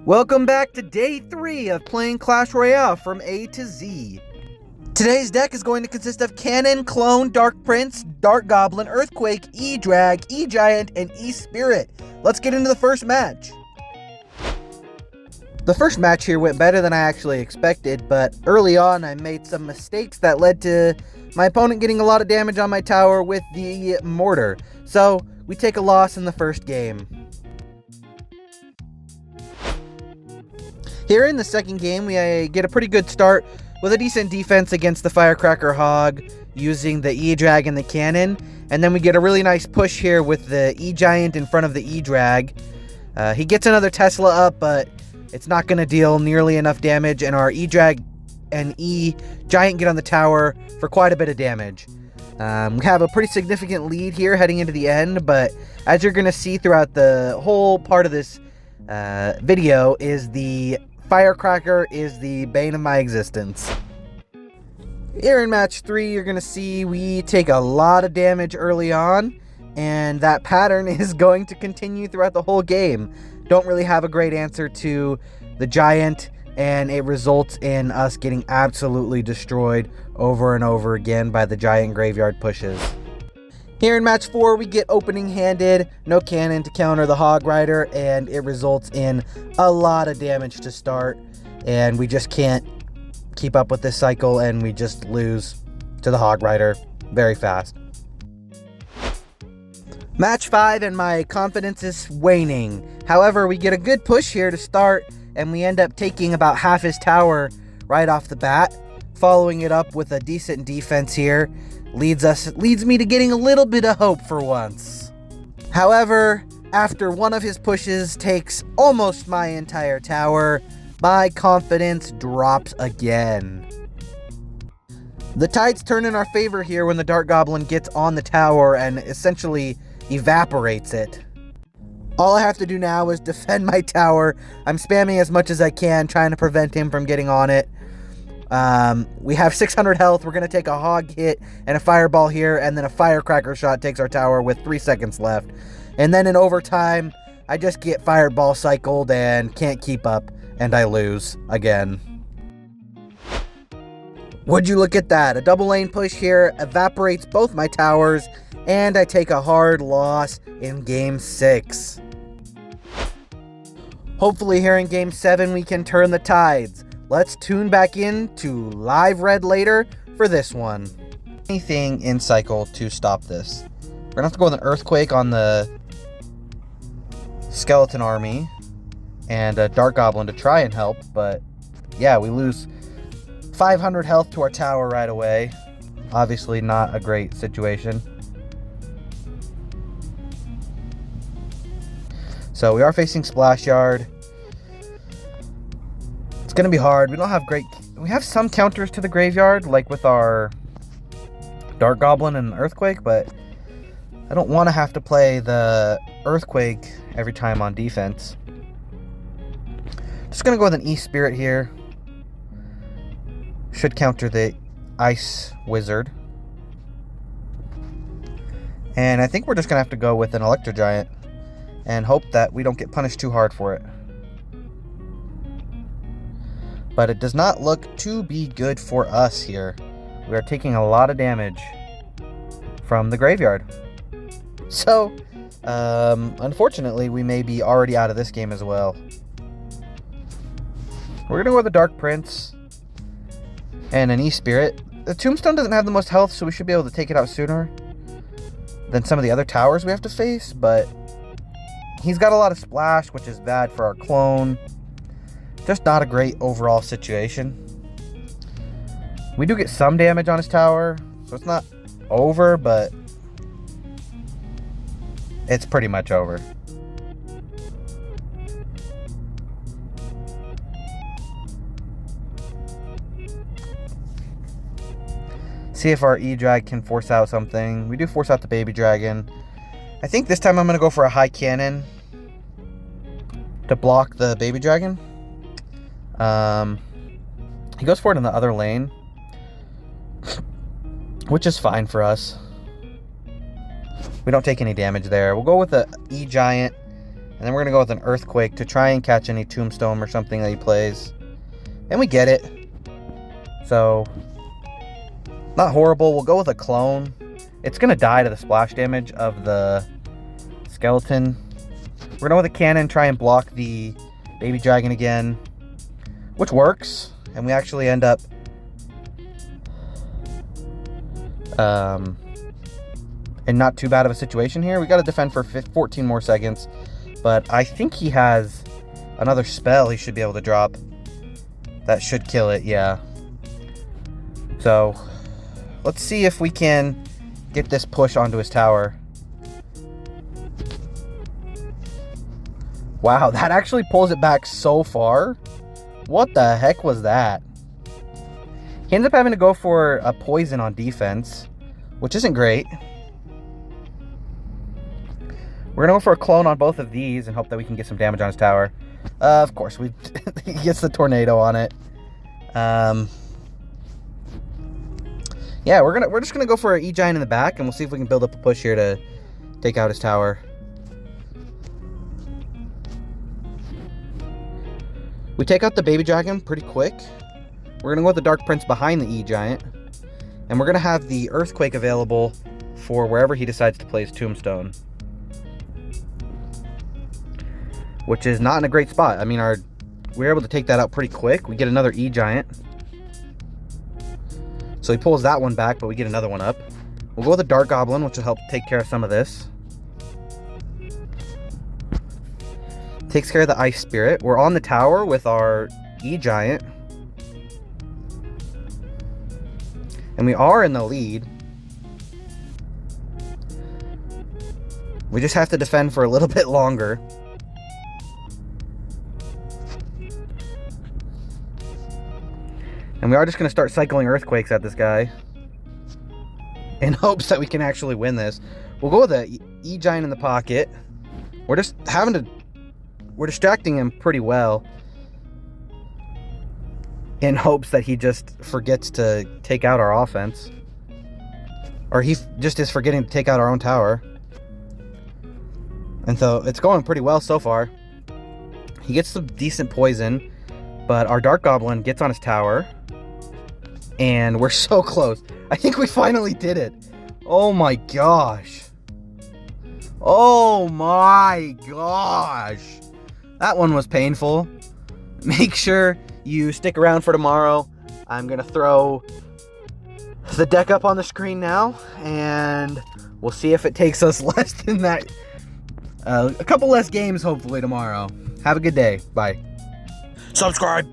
Welcome back to day 3 of playing Clash Royale from A to Z. Today's deck is going to consist of Cannon, Clone, Dark Prince, Dark Goblin, Earthquake, E-Drag, E-Giant, and E-Spirit. Let's get into the first match. The first match here went better than I actually expected, but early on I made some mistakes that led to my opponent getting a lot of damage on my tower with the mortar. So we take a loss in the first game. Here in the second game, we get a pretty good start with a decent defense against the Firecracker Hog using the E-Drag and the Cannon. And then we get a really nice push here with the E-Giant in front of the E-Drag. He gets another Tesla up, but it's not going to deal nearly enough damage. And our E-Drag and E-Giant get on the tower for quite a bit of damage. We have a pretty significant lead here heading into the end, but as you're going to see throughout the whole part of this video, is the Firecracker is the bane of my existence. Here in match 3, you're going to see we take a lot of damage early on, and that pattern is going to continue throughout the whole game. Don't really have a great answer to the Giant, and it results in us getting absolutely destroyed over and over again by the Giant graveyard pushes. Here in match 4, we get opening handed, no cannon to counter the Hog Rider, and it results in a lot of damage to start, and we just can't keep up with this cycle, and we just lose to the Hog Rider very fast. Match 5, and my confidence is waning. However, we get a good push here to start, and we end up taking about half his tower right off the bat, following it up with a decent defense here. Leads me to getting a little bit of hope for once. However, after one of his pushes takes almost my entire tower, my confidence drops again. The tides turn in our favor here when the Dark Goblin gets on the tower and essentially evaporates it. All I have to do now is defend my tower. I'm spamming as much as I can, trying to prevent him from getting on it. We have 600 health. We're going to take a hog hit and a fireball here, and then a firecracker shot takes our tower with 3 seconds left. And then in overtime, I just get fireball cycled and can't keep up, and I lose again. Would you look at that? A double lane push here evaporates both my towers, and I take a hard loss in game 6. Hopefully here in game 7 we can turn the tides. Let's tune back in to live red later for this one. Anything in cycle to stop this. We're gonna have to go with an Earthquake on the Skeleton Army and a Dark Goblin to try and help, but yeah, we lose 500 health to our tower right away. Obviously not a great situation. So we are facing Splash Yard. Gonna be hard. We have some counters to the graveyard, like with our Dark Goblin and Earthquake, but I don't want to have to play the Earthquake every time on defense. Just gonna go with an E-Spirit here. Should counter the Ice Wizard. And I think we're just gonna have to go with an Electro Giant and hope that we don't get punished too hard for it. But it does not look to be good for us here. We are taking a lot of damage from the graveyard. So, unfortunately, we may be already out of this game as well. We're going to go with a Dark Prince and an E-Spirit. The Tombstone doesn't have the most health, so we should be able to take it out sooner than some of the other towers we have to face. But he's got a lot of splash, which is bad for our clone. Just not a great overall situation. We do get some damage on his tower, so it's not over, but it's pretty much over. See if our E-Drag can force out something. We do force out the Baby Dragon. I think this time I'm going to go for a high cannon to block the Baby Dragon. He goes for it in the other lane, which is fine for us. We don't take any damage there. We'll go with the E-Giant And then we're going to go with an Earthquake to try and catch any Tombstone or something that he plays. And we get it. So, not horrible. We'll go with a Clone. It's going to die to the splash damage of the skeleton. We're going to go with a Cannon, try and block the Baby Dragon again. Which works. And we actually end up in not too bad of a situation here. We got to defend for 14 more seconds. But I think he has another spell he should be able to drop. That should kill it, yeah. So, let's see if we can get this push onto his tower. Wow, that actually pulls it back so far. What the heck was that? He ends up having to go for a poison on defense, which isn't great. We're going to go for a Clone on both of these and hope that we can get some damage on his tower. Of course, he gets the Tornado on it. Yeah, we're just gonna go for an E-Giant in the back, and we'll see if we can build up a push here to take out his tower. We take out the Baby Dragon pretty quick. We're gonna go with the Dark Prince behind the E-Giant, and we're gonna have the Earthquake available for wherever he decides to play his Tombstone, which is not in a great spot. I mean, we're able to take that out pretty quick. We get another E-Giant. So he pulls that one back, but we get another one up. We'll go with the Dark Goblin, which will help take care of some of this. Takes care of the Ice Spirit. We're on the tower with our E-Giant. And we are in the lead. We just have to defend for a little bit longer. And we are just going to start cycling Earthquakes at this guy in hopes that we can actually win this. We'll go with the E-Giant in the pocket. We're just we're distracting him pretty well in hopes that he just forgets to take out our offense. Or he just is forgetting to take out our own tower. And so it's going pretty well so far. He gets some decent poison, but our Dark Goblin gets on his tower. And we're so close. I think we finally did it. Oh my gosh. Oh my gosh. That one was painful. Make sure you stick around for tomorrow. I'm going to throw the deck up on the screen now. And we'll see if it takes us less than that. A couple less games hopefully tomorrow. Have a good day. Bye. Subscribe.